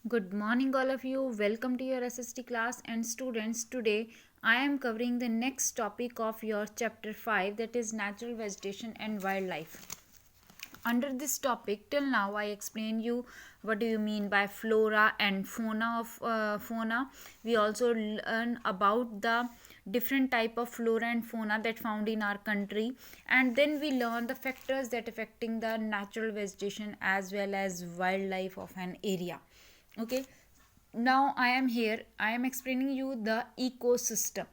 Good morning, all of you. Welcome to your SST class. And students, today I am covering the next topic of your chapter 5, that is natural vegetation and wildlife. Under this topic, till now I explained you what do you mean by flora and fauna of fauna. We also learn about the different type of flora and fauna that found in our country, and then we learn the factors that affecting the natural vegetation as well as wildlife of an area. Okay, now I am explaining you the ecosystem,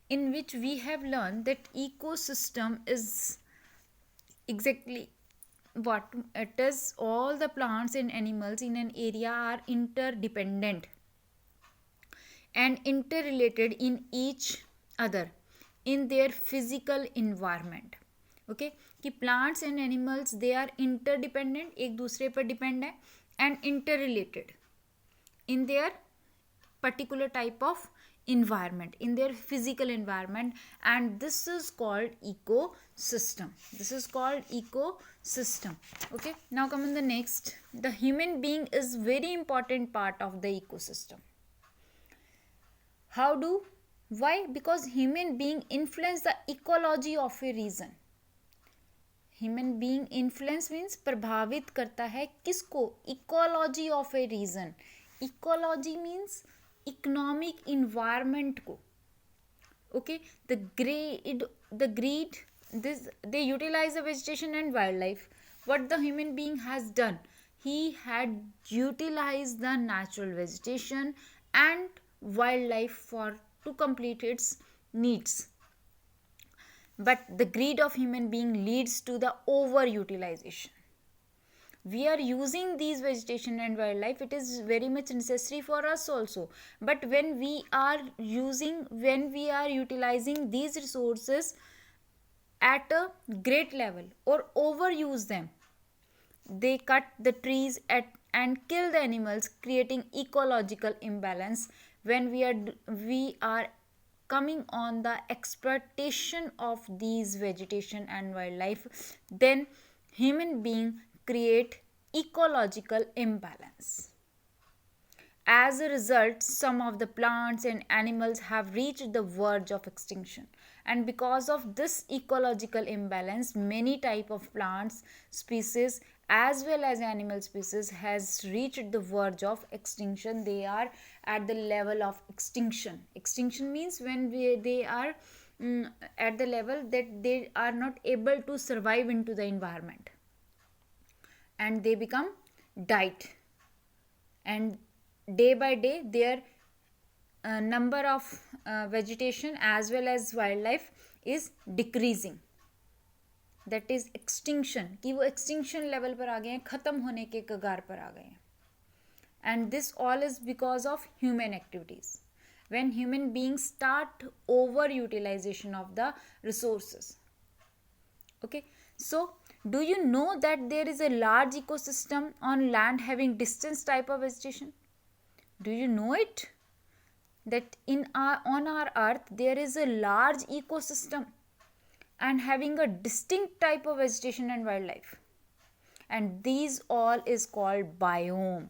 in which we have learned that ecosystem is exactly what it is. All the plants and animals in an area are interdependent and interrelated in each other in their physical environment. Okay, कि plants and animals they are interdependent, एक दूसरे पर depend है, and interrelated in their particular type of environment, in their physical environment, and this is called ecosystem. Okay, now come on the next. The human being is very important part of the ecosystem. How do? Why? Because human being influence the ecology of a region. Human being influence means प्रभावित करता है किसको? Ecology of a region. Ecology means economic environment को. Okay, the greed this they utilize the vegetation and wildlife. What the human being has done, he had utilized the natural vegetation and wildlife for to complete its needs, but the greed of human being leads to the overutilization. We are using these vegetation and wildlife, it is very much necessary for us also, but when we are utilizing these resources at a great level or overuse them, they cut the trees and kill the animals, creating ecological imbalance. When we are coming on the exploitation of these vegetation and wildlife, then human being create ecological imbalance. As a result, some of the plants and animals have reached the verge of extinction, and because of this ecological imbalance, many type of plants species as well as animal species has reached the verge of extinction. They are at the level of extinction. Extinction means when they are at the level that they are not able to survive into the environment and they become died, and day by day their number of vegetation as well as wildlife is decreasing. That is extinction, कि वो extinction level पर आ गए हैं, ख़त्म होने के कगार पर आ गए हैं. And this all is because of human activities. When human beings start over utilization of the resources. Okay, so do you know that there is a large ecosystem on land having distance type of vegetation? Do you know it? That on our earth there is a large ecosystem and having a distinct type of vegetation and wildlife, and these all is called biome.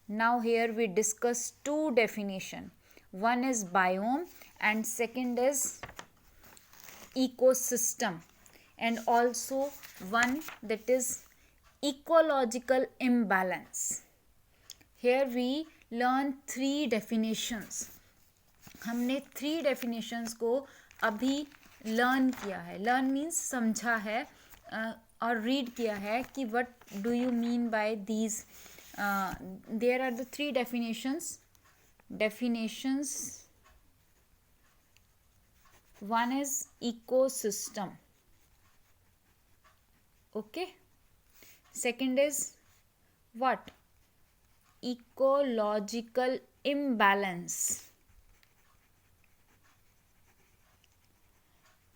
Now here we discuss two definition. One is biome and second is ecosystem, and also one that is ecological imbalance. Here we learn three definitions. हमने three definitions को अभी learn किया है. Learn means समझा है और read किया है कि what do you mean by these. There are the three definitions. One is ecosystem. Okay, second is what? Ecological imbalance,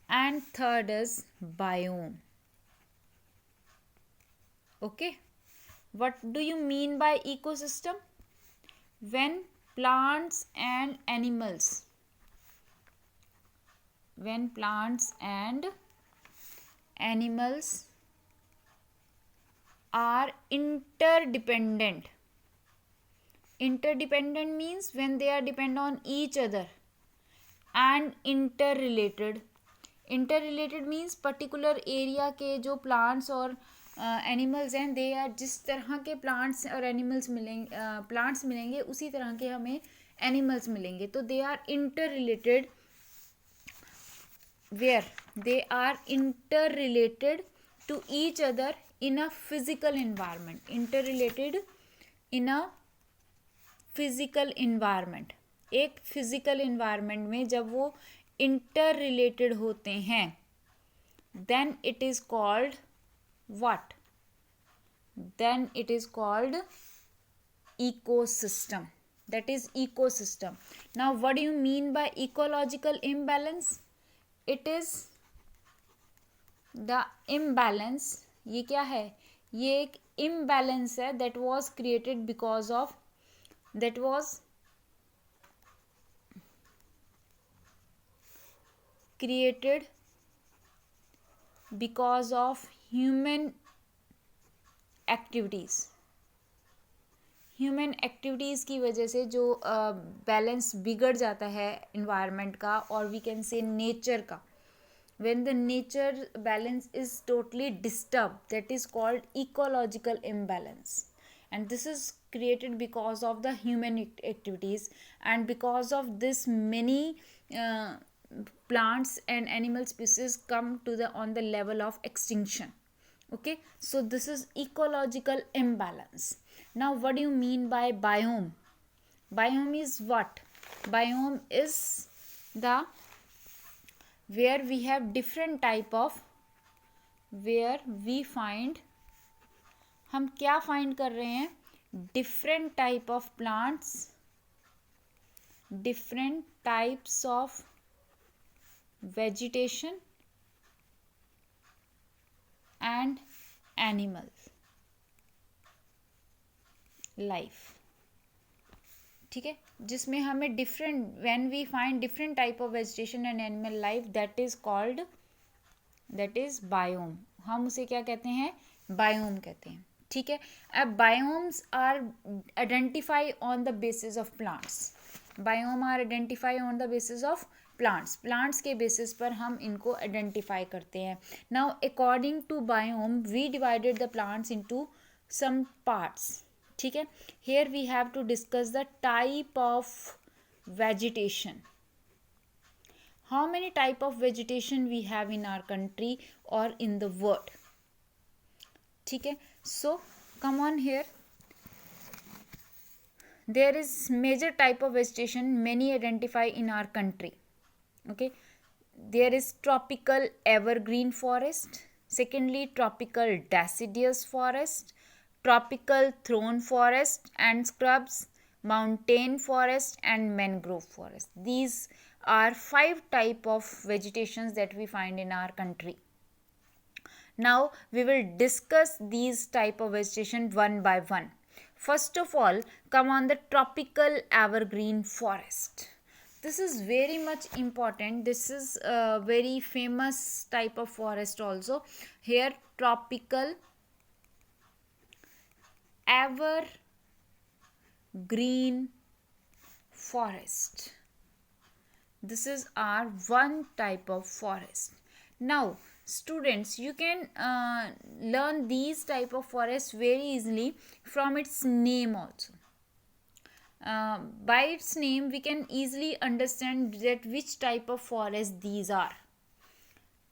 and third is biome. Okay, what do you mean by ecosystem? When plants and animals animals are interdependent interdependent means when they are depend on each other, and interrelated means particular area के जो plants और animals हैं, they are जिस तरह के plants और animals मिलेंगे, plants मिलेंगे उसी तरह के हमें एनिमल्स मिलेंगे. तो they are interrelated, where they are interrelated to each other in a physical environment. Interrelated in a physical environment. एक physical environment में जब वो interrelated होते हैं, then it is called what? Then it is called ecosystem. That is ecosystem. Now what do you mean by ecological imbalance? It is the imbalance. ये क्या है? ये एक imbalance है that was created because of, that was created because of human activities. Human activities की वजह से जो बैलेंस बिगड़ जाता है इन्वायरमेंट का, और वी कैन से नेचर का. when the nature balance is totally disturbed, that is called ecological imbalance, and this is created because of the human activities, and because of this many plants and animal species come to the on the level of extinction. Okay, so this is ecological imbalance. Now what do you mean by biome? Biome is what? Biome is the where we have different type of, where we find, हम क्या find कर रहे हैं? Different type of plants, different types of vegetation and animal life. ठीक है, जिसमें हमें different, when we find different type of vegetation and animal life, that is called, that is biome. हम उसे क्या कहते हैं? बायोम कहते हैं. ठीक है, अब biomes are identify on the basis of plants. Biome are identify on the basis of plants. Plants के बेसिस पर हम इनको आइडेंटिफाई करते हैं. Now according to biome we divided the plants into some parts. ठीक है, here we have to discuss the type of vegetation. How many type of vegetation we have in our country or in the world? ठीक है, so come on here. There is major type of vegetation many identify in our country. Okay, there is tropical evergreen forest. Secondly, tropical deciduous forest, tropical thorn forest and scrubs, mountain forest and mangrove forest. These are 5 type of vegetations that we find in our country. Now we will discuss these type of vegetation one by one. First of all, come on the tropical evergreen forest. This is very much important. This is a very famous type of forest also. Here tropical evergreen forest. This is our one type of forest. Now students, you can learn these type of forests very easily from its name also. By its name we can easily understand that which type of forest these are.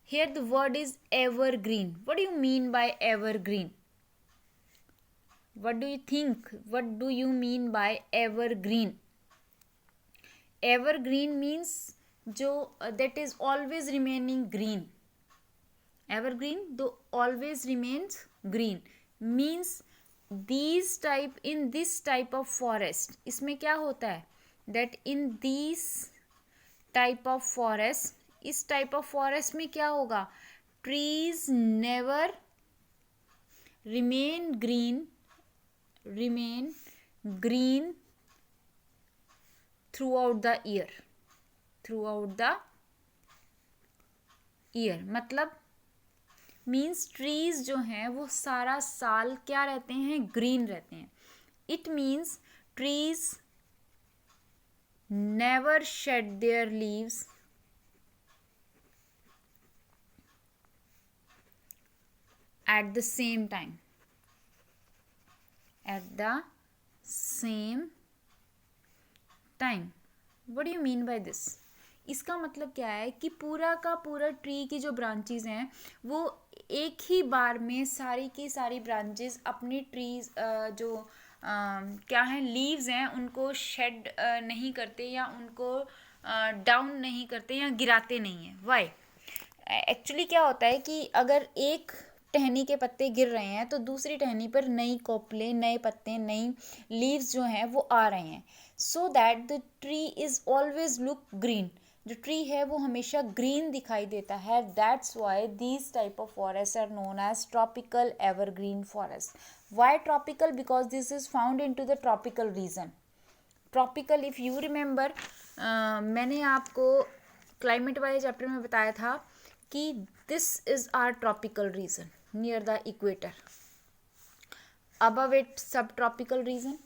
Here the word is evergreen. What do you mean by evergreen? What do you think? What do you mean by evergreen? Evergreen means जो that is always remaining green. Evergreen though always remains green means these type, in this type of forest, इसमें क्या होता है? That in these type of forest, इस type of forest में क्या होगा? Trees never remain green throughout the year. Throughout the year मतलब means trees जो हैं वो सारा साल क्या रहते हैं? ग्रीन रहते हैं. It means trees never shed their leaves at the same time. At the same time. What do you mean by this? इसका मतलब क्या है कि पूरा का पूरा ट्री की जो ब्रांचेस हैं वो एक ही बार में सारी की सारी ब्रांचेस अपनी ट्रीज जो क्या है लीव्स हैं उनको शेड नहीं करते या उनको डाउन नहीं करते या गिराते नहीं हैं. वाई? एक्चुअली क्या होता है कि अगर एक टहनी के पत्ते गिर रहे हैं तो दूसरी टहनी पर नई कोपले, नए पत्ते, नई लीव्स जो हैं वो आ रहे हैं, so that the tree is always look green. जो ट्री है वो हमेशा ग्रीन दिखाई देता है. That's why these type of forest are known as tropical evergreen forest. Why tropical? Because this is found in to the tropical region. Tropical, if you remember, मैंने आपको climate वाले चैप्टर में बताया था कि this is are tropical region near the equator. Above it subtropical reason,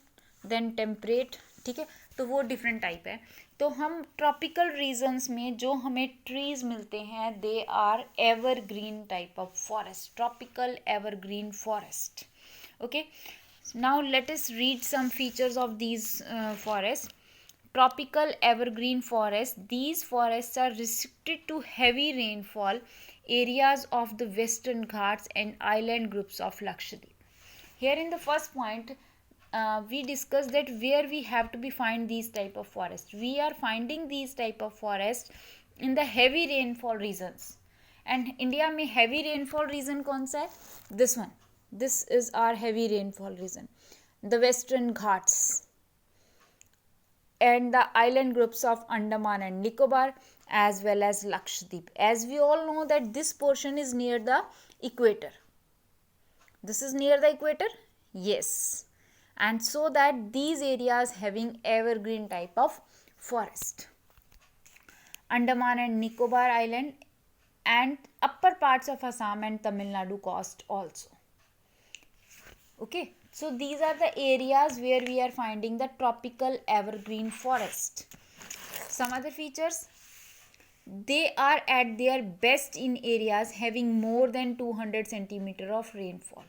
then temperate. ठीक है, तो वो डिफरेंट टाइप है. तो हम ट्रॉपिकल रीजन्स में जो हमें ट्रीज मिलते हैं they are evergreen type of forest, tropical evergreen forest. Okay, now let us read some features of these forests. Tropical evergreen forest. These forests are restricted to heavy rainfall areas of the Western Ghats and island groups of Lakshadweep. Here in the first point, we discussed that where we have to be find these type of forests. We are finding these type of forests in the heavy rainfall regions. And India में heavy rainfall region कौन सा है? This one. This is our heavy rainfall region, the Western Ghats and the island groups of Andaman and Nicobar as well as Lakshadweep. As we all know that this portion is near the equator. This is near the equator? Yes. And so that these areas having evergreen type of forest. Andaman and Nicobar Island and upper parts of Assam and Tamil Nadu coast also. Okay, so these are the areas where we are finding the tropical evergreen forest. Some other features, they are at their best in areas having more than 200 centimeter of rainfall.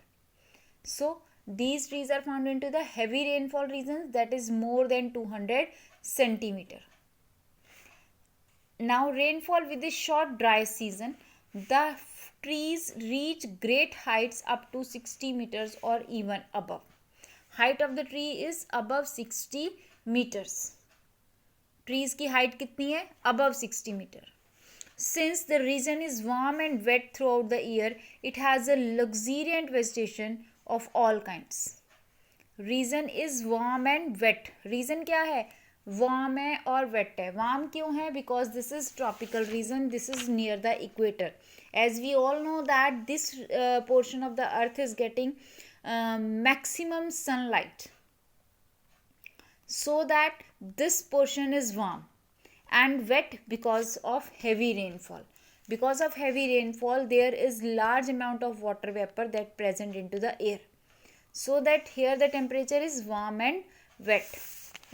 So these trees are found into the heavy rainfall regions, that is more than 200 centimeter. Now rainfall with a short dry season, the trees reach great heights up to 60 meters or even above. Height of the tree is above 60 meters. Trees की height कितनी है? Above 60 meter. Since the region is warm and wet throughout the year, it has a luxuriant vegetation of all kinds. Region is warm and wet. Reason क्या है? Warm है और wait है. Warm क्यों है? Because this is tropical region, this is near the equator. As we all know that this portion of the earth is getting maximum sunlight, so that this portion is warm and wet because of heavy rainfall. Because of heavy rainfall there is large amount of water vapor that present into the air, so that here the temperature is warm and wet.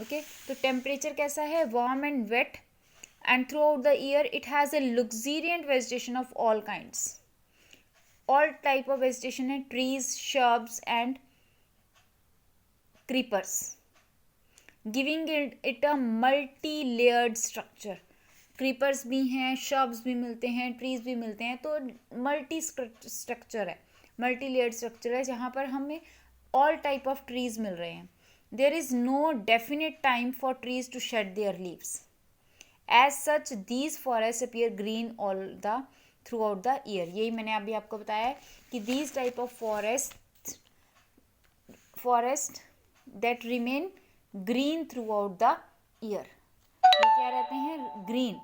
Okay, तो temperature कैसा है? Warm and wet, and throughout the year it has a luxuriant vegetation of all kinds. All type of vegetation है, trees, shrubs and creepers, giving it a multi layered structure. Creepers भी हैं, shrubs भी मिलते हैं, trees भी मिलते हैं, तो मल्टी स्ट्रक्चर है, मल्टी लेयर्ड स्ट्रक्चर है जहाँ पर हमें ऑल टाइप ऑफ ट्रीज मिल रहे हैं. There is no definite time for trees to shed their leaves. As such, these forests appear green all the throughout the year. यही मैंने अभी आपको बताया है कि these type of forest that remain green throughout the year. ये क्या रहते हैं? Green.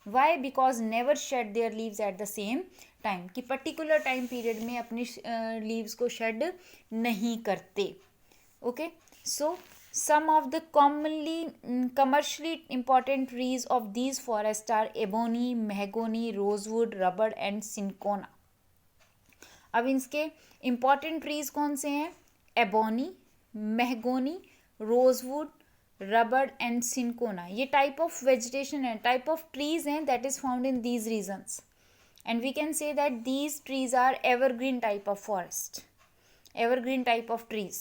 Why? Because never shed their leaves at the same time. कि particular time period में अपनी leaves को shed नहीं करते. Okay. So some of the commercially important trees of these forests are ebony, mahogany, rosewood, rubber and cinchona. अब इसके important trees कौन से हैं? ebony, mahogany, rosewood, rubber and cinchona. ये टाइप ऑफ वेजिटेशन है, टाइप ऑफ ट्रीज हैं that is found in these regions. And we can say that these trees are evergreen type of forest, evergreen type of trees.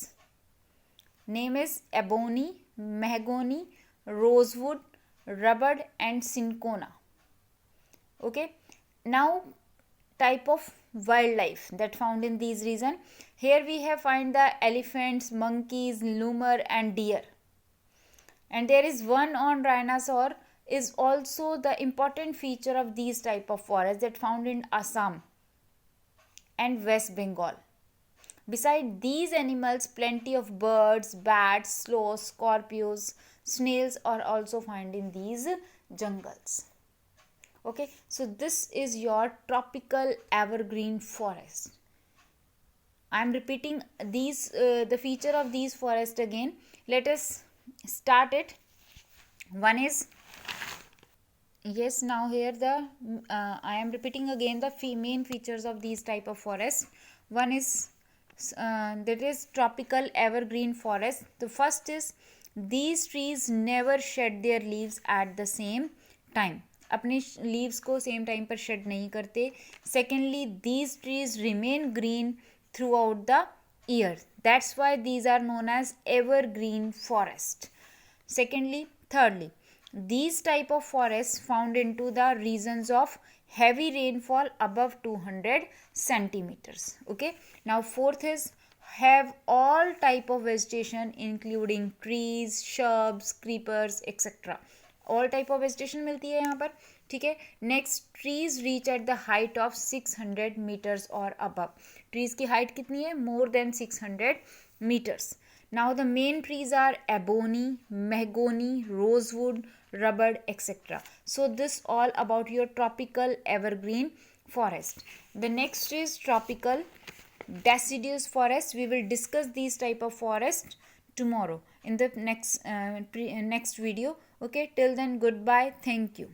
Name is ebony, mahogany, rosewood, rubber and cinchona. Okay, now type of wildlife that found in these region. Here we have find the elephants, monkeys, lemur and deer. And there is one on rhinoceros is also the important feature of these type of forests that found in Assam and West Bengal. Beside these animals, plenty of birds, bats, sloths, scorpions, snails are also found in these jungles. Okay, so this is your tropical evergreen forest. I am repeating these the feature of these forests again. Let us start it. One is, yes, now here the I am repeating again the main features of these type of forest. One is that is tropical evergreen forest. The first is these trees never shed their leaves at the same time. अपने leaves को same time पर shed नहीं करते. Secondly these trees remain green throughout the year. That's why these are known as evergreen forest. Secondly, thirdly, these type of forests found into the regions of heavy rainfall above 200 centimeters. Okay, now fourth is have all type of vegetation including trees, shrubs, creepers etc. all type of vegetation मिलती है यहाँ पर. ठीक है. Next, trees reach at the height of 600 metres और above. Trees की height कितनी है? More than 600 meters. Now the main trees are ebony, mahogany, rosewood, rubber etc. So this all about your tropical evergreen forest. The next is tropical deciduous forest. We will discuss these type of forest tomorrow in the next video. Okay, till then, goodbye. Thank you.